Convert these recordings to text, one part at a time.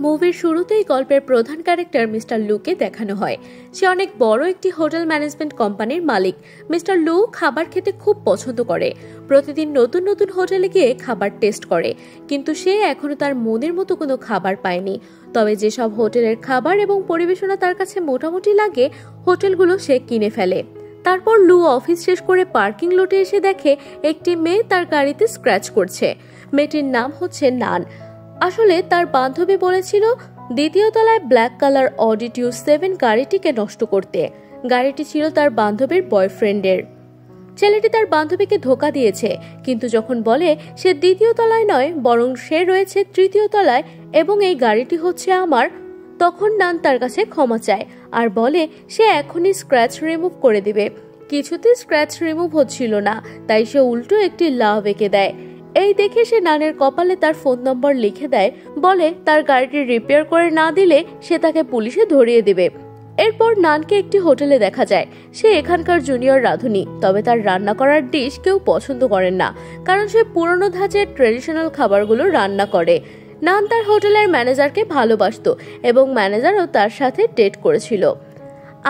মুভির শুরুতেই গল্পের প্রধান ক্যারেক্টার মিস্টার লুকে দেখানো হয়। সে অনেক বড় একটি হোটেল ম্যানেজমেন্ট কোম্পানির মালিক। মিস্টার লু খাবার খেতে খুব পছন্দ করে, প্রতিদিন নতুন নতুন হোটেলে গিয়ে খাবার টেস্ট করে, কিন্তু সে এখনো তার মনের মতো কোনো খাবার পায়নি। তবে যেসব হোটেলের খাবার এবং পরিবেশনা তার কাছে মোটামুটি লাগে, হোটেলগুলো সে কিনে ফেলে। তারপর লু অফিস শেষ করে পার্কিং লটে এসে দেখে একটি মেয়ে তার গাড়িতে স্ক্র্যাচ করছে। মেয়েটির নাম হচ্ছে নান। আসলে তার বান্ধবী বলেছিল দ্বিতীয় তলায় ব্ল্যাক কালার অডি Q7 গাড়িটিকে নষ্ট করতে। গাড়িটি ছিল তার বান্ধবীর বয়ফ্রেন্ডের। ছেলেটি তার বান্ধবীকে ধোঁকা দিয়েছে, কিন্তু যখন বলে সে দ্বিতীয় তলায় নয় বরং সে রয়েছে তৃতীয় তলায় এবং এই গাড়িটি হচ্ছে আমার, তখন নান তার কাছে ক্ষমা চায় আর বলে সে এখনই স্ক্র্যাচ রিমুভ করে দিবে। কিছুতেই স্ক্র্যাচ রিমুভ হচ্ছিল না, তাই সে উল্টো একটি লাভ এঁকে দেয়। এই দেখে সে নানের কপালে তার ফোন নম্বর লিখে দেয়, বলে তার গাড়িটি রিপেয়ার করে না দিলে সে তাকে পুলিশে ধরিয়ে দেবে। এরপর নানকে একটি হোটেলে দেখা যায়। সে এখানকার জুনিয়র রাঁধুনি, তবে তার রান্না করার ডিশ কেউ পছন্দ করেন না, কারণ সে পুরনো ধাঁচের ট্রেডিশনাল খাবারগুলো রান্না করে। নান তার হোটেলের ম্যানেজারকে ভালোবাসতো এবং ম্যানেজারও তার সাথে ডেট করেছিল।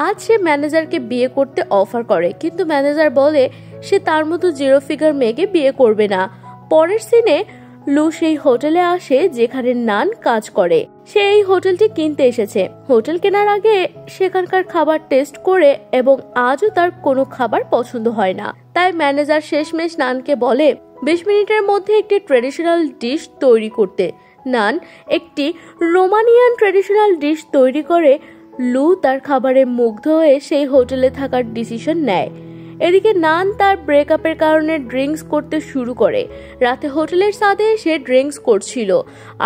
আজ সে ম্যানেজারকে বিয়ে করতে অফার করে, কিন্তু ম্যানেজার বলে সে তার মতো জিরো ফিগার মেয়েকে বিয়ে করবে না। পরের সিনে লু সেই হোটেলে আসে যেখানে নান কাজ করে। সে এই হোটেলটি কিনতে এসেছে। হোটেল কেনার আগে সেখানকার খাবার টেস্ট করে এবং আজও তার কোনো খাবার পছন্দ হয় না। তাই ম্যানেজার শেষমেশ নানকে বলে 20 মিনিটের মধ্যে একটি ট্রেডিশনাল ডিশ তৈরি করতে। নান একটি রোমানিয়ান ট্রেডিশনাল ডিশ তৈরি করে। লু তার খাবারে মুগ্ধ হয়ে সেই হোটেলে থাকার ডিসিশন নেয়। এদিকে নান তার ব্রেকআপের কারণে ড্রিঙ্কস করতে শুরু করে। রাতে হোটেলের ছাদে সে ড্রিঙ্কস করছিল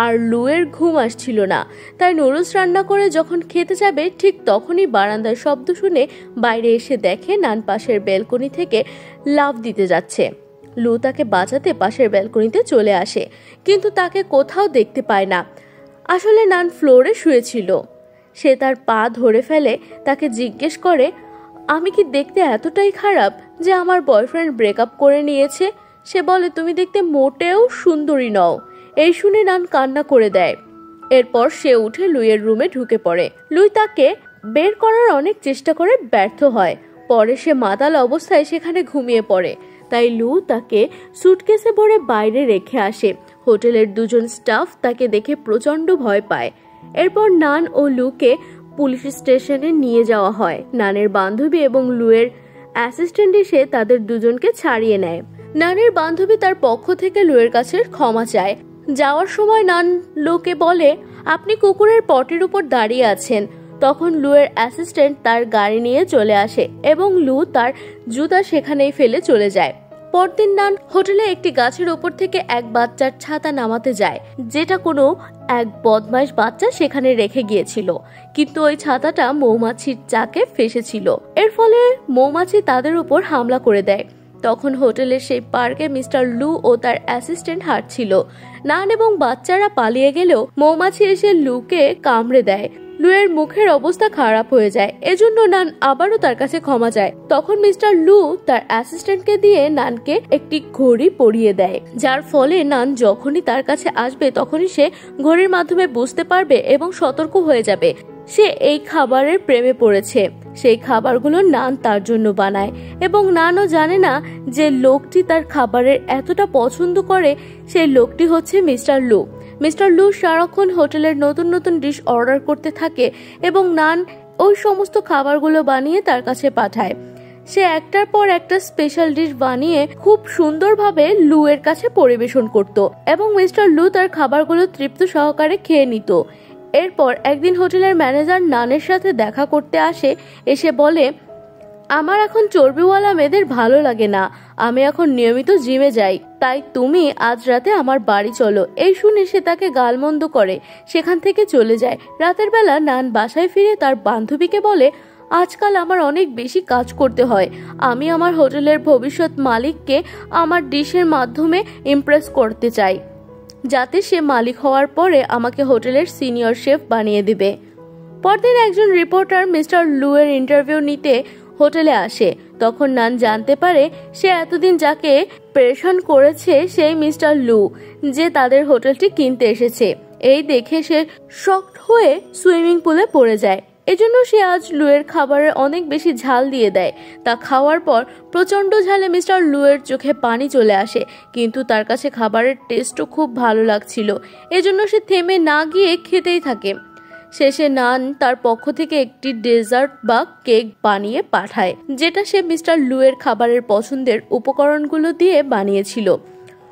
আর লুয়ের ঘুম আসছিল না, তাই নুডলস রান্না করে যখন খেতে যাবে ঠিক তখনই বারান্দার শব্দ শুনে বাইরে এসে দেখে নান পাশের ব্যালকনি থেকে লাফ দিতে যাচ্ছে। লু তাকে বাঁচাতে পাশের ব্যালকনিতে চলে আসে, কিন্তু তাকে কোথাও দেখতে পায় না। আসলে নান ফ্লোরে শুয়েছিল। সে তার পা ধরে ফেলে, তাকে জিজ্ঞেস করে, আমি কি দেখতে এতটাই খারাপ যে আমার বয়ফ্রেন্ড ব্রেকআপ করে নিয়েছে? সে বলে তুমি দেখতে মোটেও সুন্দরী নও। এই শুনে নান কান্না করে দেয়। এরপর সে উঠে লুইয়ের রুমে ঢুকে পড়ে। লুই তাকে বের করার অনেক চেষ্টা করে ব্যর্থ হয়। পরে সে মাতাল অবস্থায় সেখানে ঘুমিয়ে পড়ে। তাই লু তাকে সুটকেসে ভরে বাইরে রেখে আসে। হোটেলের দুজন স্টাফ তাকে দেখে প্রচন্ড ভয় পায়। এরপর নান ও লুকে পুলিশ স্টেশনে নিয়ে যাওয়া হয়। নানের বান্ধবী এবং লুয়ের অ্যাসিস্ট্যান্ট এসে তাদের দুজনকে ছাড়িয়ে নেয়। নানের বান্ধবী তার পক্ষ থেকে লুয়ের কাছে ক্ষমা চায়। যাওয়ার সময় নান লুকে বলে আপনি কুকুরের পটির উপর দাঁড়িয়ে আছেন। তখন লুয়ের অ্যাসিস্ট্যান্ট তার গাড়ি নিয়ে চলে আসে এবং লু তার জুতা সেখানেই ফেলে চলে যায়। পরদিন নান হোটেলে একটি গাছের উপর থেকে এক বাচ্চার ছাতা নামাতে যায়, যেটা কোনো এক বদমাইশ বাচ্চা সেখানে রেখে গিয়েছিল, কিন্তু ওই ছাতাটা মৌমাছির চাকে ফেসেছিল। এর ফলে মৌমাছি তাদের উপর হামলা করে দেয়। তখন হোটেলের সেই পার্কে মিস্টার লু ও তার অ্যাসিস্ট্যান্ট হাঁটছিল। নান এবং বাচ্চারা পালিয়ে গেলেও মৌমাছি এসে লুকে কামড়ে দেয়। লুয়ের মুখের অবস্থা খারাপ হয়ে যায়। এজন্য নান আবারও তার কাছে ক্ষমা চায়। তখন মিস্টার লু তার অ্যাসিস্ট্যান্টকে দিয়ে নানকে একটি ঘড়ি পরিয়ে দেয়, যার ফলে নান যখনই তার কাছে আসবে তখনই সে ঘড়ির মাধ্যমে বুঝতে পারবে এবং সতর্ক হয়ে যাবে সে এই খাবারের প্রেমে পড়েছে। সেই খাবারগুলো নান তার জন্য বানায় এবং নানও জানে না যে লোকটি তার খাবারের এতটা পছন্দ করে। সেই লোকটি হচ্ছে মিস্টার লু। মিস্টার লু সারাক্ষণ হোটেলের নতুন নতুন ডিশ অর্ডার করতে থাকে এবং নান ওই সমস্ত খাবারগুলো বানিয়ে তার কাছে পাঠায়। সে একটার পর একটা স্পেশাল ডিশ বানিয়ে খুব সুন্দরভাবে লু এর কাছে পরিবেশন করত এবং মিস্টার লু তার খাবারগুলো তৃপ্ত সহকারে খেয়ে নিত। এরপর একদিন হোটেলের ম্যানেজার নানের সাথে দেখা করতে আসে। এসে বলে আমার এখন চর্বিওয়ালা মেয়েদের ভালো লাগে না, আমি এখন নিয়মিত জিমে যাই, তাই তুমি আজ রাতে আমার বাড়ি চলো। এই শুনে সে তাকে গালমন্দ করে সেখান থেকে চলে যায়। রাতের বেলা নান বাসায় ফিরে তার বান্ধবীকে বলে আজকাল আমার অনেক বেশি কাজ করতে হয়। আমি আমার হোটেলের ভবিষ্যৎ মালিককে আমার ডিশের মাধ্যমে ইমপ্রেস করতে চাই, যাতে সে মালিক হওয়ার পরে আমাকে হোটেলের সিনিয়র শেফ বানিয়ে দিবে। পরদিন একজন রিপোর্টার মিস্টার লু এর ইন্টারভিউ নিতে হোটেলে আসে। তখন নান জানতে পারে সে এতদিন যাকে প্রেশন করেছে সেই মিস্টার লু, যে তাদের হোটেলটি কিনতে এসেছে। এই দেখে সে শকড হয়ে সুইমিং পুলে পড়ে যায়। এজন্য সে আজ লুয়ের খাবারে অনেক বেশি ঝাল দিয়ে দেয়। তা খাওয়ার পর প্রচন্ড ঝালে মিস্টার লুয়ের চোখে পানি চলে আসে, কিন্তু তার কাছে খাবারের টেস্টও খুব ভালো লাগছিল। এজন্য সে থেমে না গিয়ে খেতেই থাকে। শেষে নান তার পক্ষ থেকে একটি ডেজার্ট বা কেক বানিয়ে পাঠায়, যেটা সে মিস্টার লুয়ের খাবারের পছন্দের উপকরণগুলো দিয়ে বানিয়েছিল।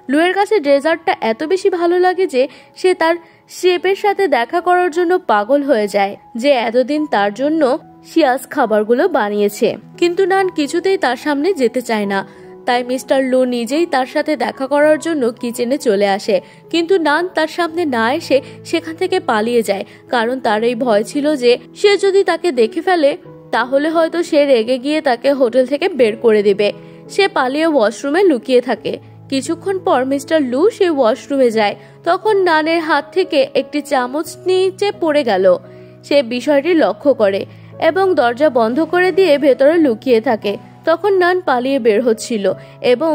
লুয়ের কাছে ডেজার্টটা এত বেশি ভালো লাগে যে সে তার শেফের সাথে দেখা করার জন্য পাগল হয়ে যায়, যে এতদিন তার জন্য শিয়াস খাবারগুলো বানিয়েছে। কিন্তু নান কিছুতেই তার সামনে যেতে চায় না। তাই মিস্টার লু নিজেই তার সাথে দেখা করার জন্য কিচেনে চলে আসে, কিন্তু নান তার সামনে না এসে সেখান থেকে পালিয়ে যায়, কারণ তার এই ভয় ছিল যে সে যদি তাকে দেখে ফেলে তাহলে হয়তো সে রেগে গিয়ে তাকে হোটেল থেকে বের করে দেবে। সে পালিয়ে ওয়াশরুমে লুকিয়ে থাকে। কিছুক্ষণ পর মিস্টার লু সে ওয়াশরুমে যায়, তখন নানের হাত থেকে একটি চামচ নিচে পড়ে গেল। সে বিষয়টি লক্ষ্য করে এবং দরজা বন্ধ করে দিয়ে ভেতরে লুকিয়ে থাকে। তখন নান পালিয়ে বের হচ্ছিল এবং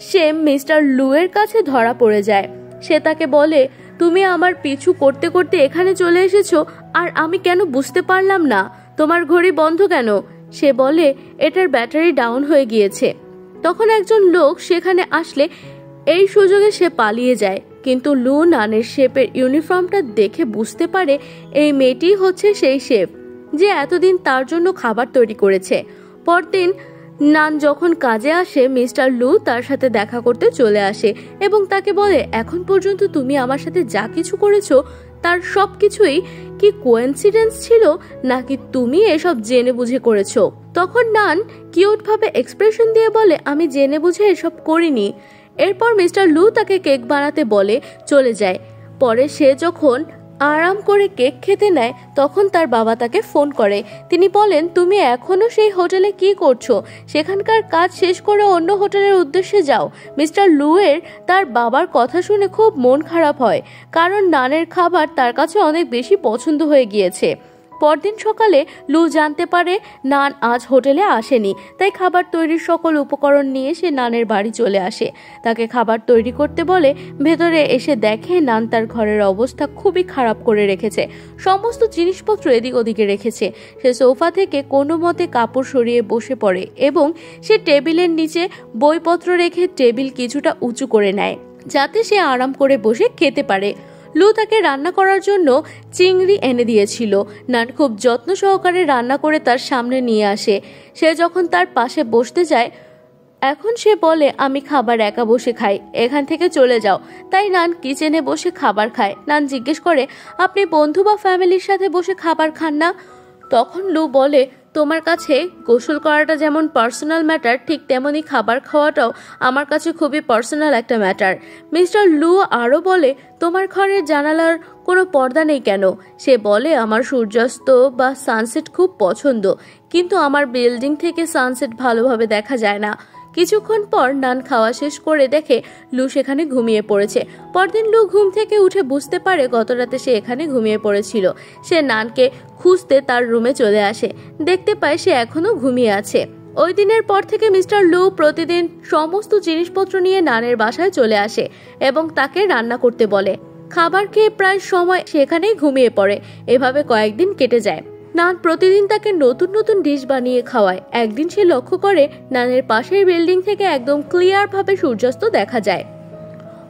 সে মিস্টার লুয়ের কাছে ধরা পড়ে যায়। সে তাকে বলে, তুমি আমার পিছু করতে করতে এখানে চলে এসেছো, আর আমি কেন বুঝতে পারলাম না? তোমার ঘড়ি বন্ধ কেন? সে বলে, এটার ব্যাটারি ডাউন হয়ে গিয়েছে। তখন একজন লোক সেখানে আসলে এই সুযোগে সে পালিয়ে যায়, কিন্তু লু নানের শেফের ইউনিফর্মটা দেখে বুঝতে পারে এই মেয়েটি হচ্ছে সেই শেফ যে এতদিন তার জন্য খাবার তৈরি করেছে। পরদিন নান যখন কাজে আসে, মিস্টার লু তার সাথে দেখা করতে চলে আসে এবং তাকে বলে, এখন পর্যন্ত তুমি আমার সাথে যা কিছু করেছো তার সবকিছুই কি কোইন্সিডেন্স ছিল, নাকি তুমি এসব জেনে বুঝে করেছো? তখন নান কিউট ভাবে এক্সপ্রেশন দিয়ে বলে, আমি জেনে বুঝে এসব করিনি। এরপর মিস্টার লু তাকে কেক বানাতে বলে চলে যায়। পরে সে যখন আরাম করে কেক খেতে নেয় তখন তার বাবা তাকে ফোন করে। তিনি বলেন, তুমি এখনো সেই হোটেলে কি করছো? সেখানকার কাজ শেষ করে অন্য হোটেলের উদ্দেশ্যে যাও। মিস্টার লুয়ের তার বাবার কথা শুনে খুব মন খারাপ হয়, কারণ নানের খাবার তার কাছে অনেক বেশি পছন্দ হয়ে গিয়েছে। পরদিন সকালে লু জানতে পারে নান আজ হোটেলে আসেনি, তাই খাবার তৈরির সকল উপকরণ নিয়ে সে নানের বাড়ি চলে আসে। তাকে খাবার তৈরি করতে বলে। ভেতরে এসে দেখে নান তার ঘরের অবস্থা খুবই খারাপ করে রেখেছে। সমস্ত জিনিসপত্র এদিক ওদিকে রেখেছে। সে সোফা থেকে কোনো মতে কাপড় সরিয়ে বসে পড়ে এবং সে টেবিলের নিচে বইপত্র রেখে টেবিল কিছুটা উঁচু করে নেয়, যাতে সে আরাম করে বসে খেতে পারে। লু তাকে রান্না করার জন্য চিংড়ি এনে দিয়েছিল। নান খুব যত্ন সহকারে রান্না করে তার সামনে নিয়ে আসে। সে যখন তার পাশে বসতে যায়, এখন সে বলে, আমি খাবার একা বসে খাই, এখান থেকে চলে যাও। তাই নান কিচেনে বসে খাবার খায়। নান জিজ্ঞেস করে, আপনি বন্ধু বা ফ্যামিলির সাথে বসে খাবার খান না? তখন লু বলে, তোমার কাছে গোসল করাটা যেমন পার্সোনাল ম্যাটার, ঠিক তেমনি খাবার খাওয়াটাও আমার কাছে খুবই পার্সোনাল একটা ম্যাটার। মিস্টার লু আরও বলে, তোমার ঘরের জানালার কোনো পর্দা নেই কেন? সে বলে, আমার সূর্যাস্ত বা সানসেট খুব পছন্দ, কিন্তু আমার বিল্ডিং থেকে সানসেট ভালোভাবে দেখা যায় না। কিছুক্ষণ পর নান খাওয়া শেষ করে দেখে লু সেখানে ঘুমিয়ে পড়েছে। পরদিন লু ঘুম থেকে উঠে বুঝতে পারে গত রাতে সে এখানে ঘুমিয়ে পড়েছিল। সে নানকে খুঁজতে তার রুমে চলে আসে, দেখতে পায় সে এখনো ঘুমিয়ে আছে। ওই দিনের পর থেকে মিস্টার লু প্রতিদিন সমস্ত জিনিসপত্র নিয়ে নানের বাসায় চলে আসে এবং তাকে রান্না করতে বলে। খাবার খেয়ে প্রায় সময় সেখানেই ঘুমিয়ে পড়ে। এভাবে কয়েকদিন কেটে যায়। নান প্রতিদিন তাকে নতুন নতুন ডিশ বানিয়ে খাওয়ায়। একদিন সে লক্ষ্য করে নানের পাশের বিল্ডিং থেকে একদম ক্লিয়ার ভাবে সূর্যাস্ত দেখা যায়।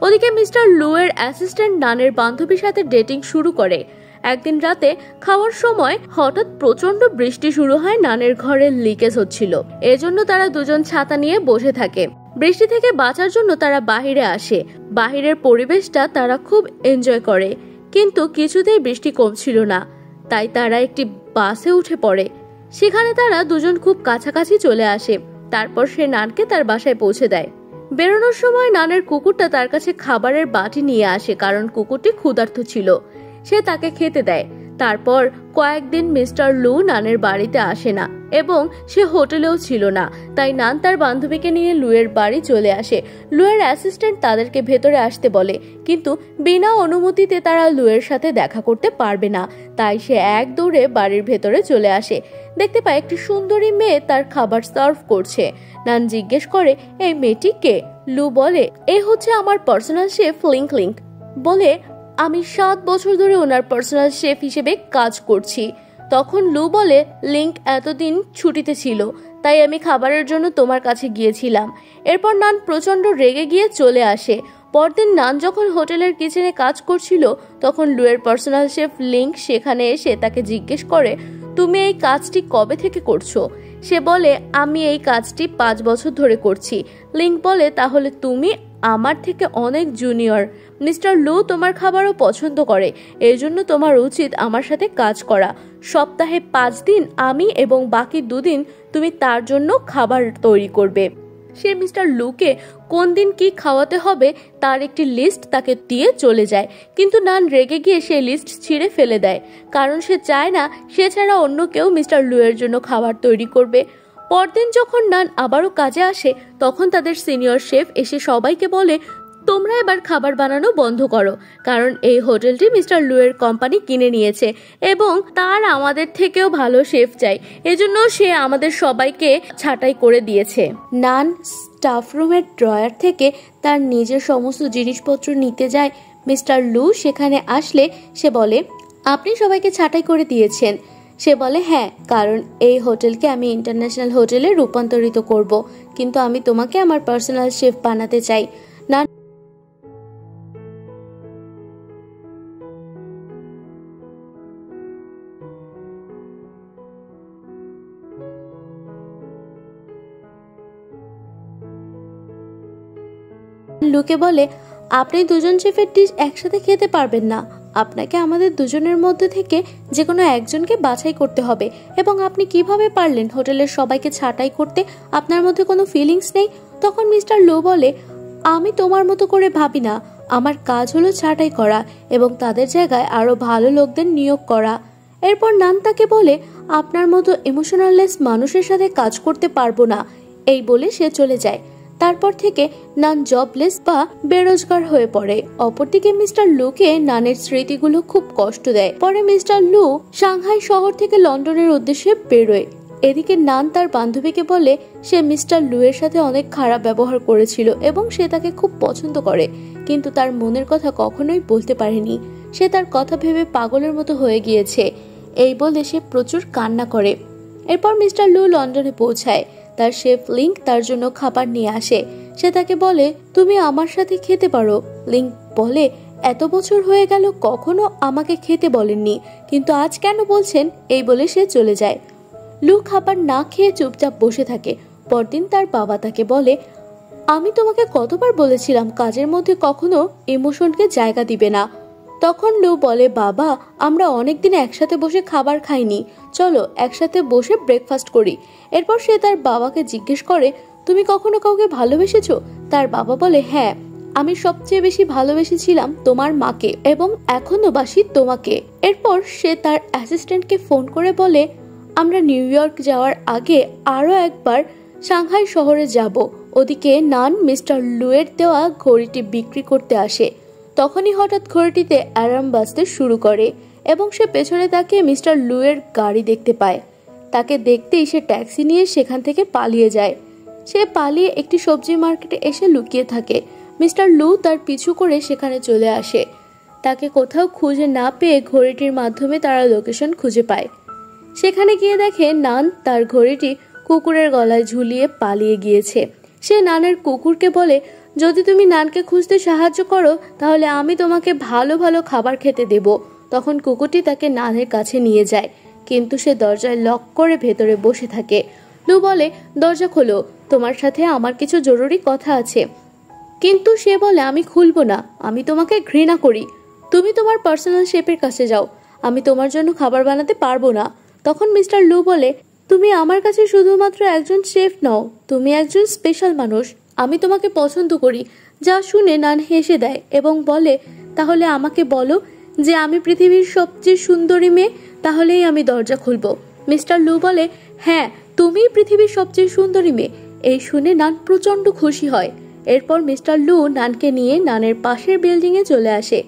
ওদিকে মিস্টার লুয়ের অ্যাসিস্ট্যান্ট নানের বান্ধবীর সাথে ডেটিং শুরু করে। একদিন রাতে খাওয়ার সময় হঠাৎ প্রচন্ড বৃষ্টি শুরু হয়। নানের ঘরে লিকেজ হচ্ছিল, এজন্য তারা দুজন ছাতা নিয়ে বসে থাকে। বৃষ্টি থেকে বাঁচার জন্য তারা বাহিরে আসে। বাহিরের পরিবেশটা তারা খুব এনজয় করে, কিন্তু কিছুতেই বৃষ্টি কমছিল না। তাই তারা একটি বাসে উঠে পড়ে। সেখানে তারা দুজন খুব কাছাকাছি চলে আসে। তারপর সে নানকে তার বাসায় পৌঁছে দেয়। বেরোনোর সময় নানের কুকুরটা তার কাছে খাবারের বাটি নিয়ে আসে, কারণ কুকুরটি ক্ষুধার্ত ছিল। সে তাকে খেতে দেয়। তারপর কয়েকদিন মিস্টার লু নানের বাড়িতে আসে না এবং সে হোটেলেও ছিল না। তাই নান তার বান্ধবীকে নিয়ে লুয়ের বাড়ি চলে আসে। লুয়ের অ্যাসিস্ট্যান্ট তাদেরকে ভেতরে আসতে বলে, কিন্তু বিনা অনুমতিতে তারা লুয়ের সাথে দেখা করতে পারবে না। তাই সে এক দৌড়ে বাড়ির ভেতরে চলে আসে। দেখতে পায় একটি সুন্দরী মেয়ে তার খাবার সার্ভ করছে। নান জিজ্ঞেস করে, এই মেয়েটি কে? লু বলে, এ হচ্ছে আমার পার্সোনাল শেফ লিংক লিংক। বলে, আমি 7 বছর ধরে ওনার পার্সোনাল শেফ হিসেবে কাজ করছি। তখন লু বলে, লিংক এতদিন ছুটিতে ছিল, তাই আমি খাবারের জন্য তোমার কাছে গিয়েছিলাম। এরপর নান প্রচন্ড রেগে গিয়ে চলে আসে। পরদিন নান যখন হোটেলের কিচেনে কাজ করছিল, তখন লুয়ের পার্সোনাল শেফ লিংক সেখানে এসে তাকে জিজ্ঞেস করে, তুমি এই কাজটি কবে থেকে করছো? সে বলে, আমি এই কাজটি 5 বছর ধরে করছি। লিংক বলে, তাহলে তুমি আমার থেকে অনেক জুনিয়র। মিস্টার লু তোমার খাবারও পছন্দ করে, এই জন্য তোমার উচিত আমার সাথে কাজ করা। সপ্তাহে 5 দিন আমি এবং বাকি 2 দিন তুমি তার জন্য খাবার তৈরি করবে। সে মিস্টার লুকে কোন দিন কি খাওয়াতে হবে তার একটি লিস্ট তাকে দিয়ে চলে যায়, কিন্তু নান রেগে গিয়ে সেই লিস্ট ছিঁড়ে ফেলে দেয়, কারণ সে চায় না সে ছাড়া অন্য কেউ মিস্টার লুয়ের জন্য খাবার তৈরি করবে। পরদিন যখন নান আবারও কাজে আসে, তখন তাদের সিনিয়র শেফ এসে সবাইকে বলে, তোমরা এবার খাবার বানানো বন্ধ করো, কারণ এই হোটেলটি মিস্টার লুয়ের কোম্পানি কিনে নিয়েছে এবং তার আমাদের থেকেও ভালো শেফ চাই, এজন্য সে আমাদের সবাইকে ছাঁটাই করে দিয়েছে। নান স্টাফ রুমের ড্রয়ার থেকে তার নিজের সমস্ত জিনিসপত্র নিতে যায়। মিস্টার লু সেখানে আসলে সে বলে, আপনি সবাইকে ছাঁটাই করে দিয়েছেন? সে বলে, হ্যাঁ, কারণ এই হোটেলকে আমি ইন্টারন্যাশনাল হোটেলে রূপান্তরিত করব, কিন্তু আমি তোমাকে আমার পার্সোনাল শেফ বানাতে চাই। নান লুকে বলে, আপনি দুজন শেফের ডিশ একসাথে খেতে পারবেন না, আপনাকে আমাদের দুজনের মধ্যে থেকে যে কোনো একজনকে বাছাই করতে হবে। এবং আপনি কিভাবে পারলেন হোটেলের সবাইকে ছাঁটাই করতে? আপনার মধ্যে কোনো ফিলিংস নেই? তখন মিস্টার লু বলে, আমি তোমার মতো করে ভাবি না, আমার কাজ হলো ছাঁটাই করা এবং তাদের জায়গায় আরো ভালো লোকদের নিয়োগ করা। এরপর নান তাকে বলে, আপনার মতো ইমোশনাললেস মানুষের সাথে কাজ করতে পারবো না। এই বলে সে চলে যায়। তারপর থেকে নান জবলেস বা বেরোজগার হয়ে পড়ে। অপরদিকে মিস্টার লুকে নানের স্মৃতিগুলো খুব কষ্ট দেয়। পরে মিস্টার লু সাংহাই শহর থেকে লন্ডনের উদ্দেশ্যে বেরোয়। এদিকে নান তার বান্ধবীকে বলে সে মিস্টার লুয়ের সাথে অনেক খারাপ ব্যবহার করেছিল এবং সে তাকে খুব পছন্দ করে, কিন্তু তার মনের কথা কখনোই বলতে পারেনি। সে তার কথা ভেবে পাগলের মতো হয়ে গিয়েছে। এই বলে সে প্রচুর কান্না করে। এরপর মিস্টার লু লন্ডনে পৌঁছায়। তার শেফ লিংক তার জন্য খাবার নিয়ে আসে। সে তাকে বলে, তুমি আমার সাথে খেতে পারো। লিংক বলে, এত বছর হয়ে গেল কখনো আমাকে খেতে বলেননি, কিন্তু আজ কেন বলছেন? এই বলে সে চলে যায়। লু খাবার না খেয়ে চুপচাপ বসে থাকে। পরদিন তার বাবা তাকে বলে, আমি তোমাকে কতবার বলেছিলাম কাজের মধ্যে কখনো ইমোশনকে জায়গা দিবে না। তখন লু বলে, বাবা, আমরা অনেকদিন একসাথে বসে খাবার খাইনি, চলো একসাথে বসে ব্রেকফাস্ট করি। এরপর সে তার বাবাকে জিজ্ঞেস করে, তুমি কখনো কাউকে ভালোবেসেছো? তার বাবা বলে, হ্যাঁ, আমি সবচেয়ে বেশি ভালোবেসেছিলাম তোমার মাকে এবং এখনো বাসি তোমাকে। এরপর সে তার অ্যাসিস্ট্যান্টকে ফোন করে বলে, আমরা নিউ ইয়র্ক যাওয়ার আগে আরো একবার সাংহাই শহরে যাব। ওদিকে নান মিস্টার লুয়ের দেওয়া ঘড়িটি বিক্রি করতে আসে। তখনই হঠাৎ ঘড়িটিতে অ্যালার্ম বাজতে শুরু করে এবং সে পেছনে তাকিয়ে মিস্টার লুয়ের গাড়ি দেখতে পায়। তাকে দেখতেই সে ট্যাক্সি নিয়ে সেখান থেকে পালিয়ে যায়। সে পালিয়ে একটি সবজি মার্কেটে এসে লুকিয়ে থাকে। মিস্টার লু তার পিছু করে সেখানে চলে আসে। তাকে কোথাও খুঁজে না পেয়ে ঘড়িটির মাধ্যমে তারা লোকেশন খুঁজে পায়। সেখানে গিয়ে দেখে নান তার ঘড়িটি কুকুরের গলায় ঝুলিয়ে পালিয়ে গিয়েছে। সে নানের কুকুরকে বলে, যদি তুমি নানকে খুঁজতে সাহায্য করো তাহলে আমি তোমাকে ভালো ভালো খাবার খেতে দেব। তখন কুকুরটি তাকে নানের কাছে নিয়ে যায়, কিন্তু সে দরজায় লক করে ভেতরে বসে থাকে। লু বলে, দরজা খোলো, তোমার সাথে আমার কিছু জরুরি কথা আছে। কিন্তু সে বলে, আমি খুলবো না, আমি তোমাকে ঘৃণা করি। তুমি তোমার পার্সোনাল শেফের কাছে যাও, আমি তোমার জন্য খাবার বানাতে পারবো না। তখন মিস্টার লু বলে, তুমি আমার কাছে শুধুমাত্র একজন শেফ নও, তুমি একজন স্পেশাল মানুষ, আমি তোমাকে পছন্দ করি। যা শুনে নান হেসে দেয় এবং বলে, তাহলে আমাকে বলো যে আমি পৃথিবীর সবচেয়ে সুন্দরী মেয়ে, তাহলেই আমি দরজা খুলবো। মিস্টার লু বলে, হ্যাঁ, তুমিই পৃথিবীর সবচেয়ে সুন্দরী মেয়ে। এই শুনে নান প্রচন্ড খুশি হয়। এরপর মিস্টার লু নানকে নিয়ে নানের পাশের বিল্ডিংয়ে চলে আসে,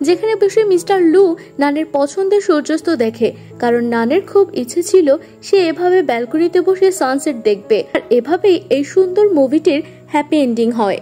যেখানে বসে মিস্টার লু নানের পছন্দের সূর্যাস্ত দেখে, কারণ নানের খুব ইচ্ছে ছিল সে এভাবে ব্যালকনিতে বসে সানসেট দেখবে। আর এভাবেই এই সুন্দর মুভিটির হ্যাপি এন্ডিং হয়।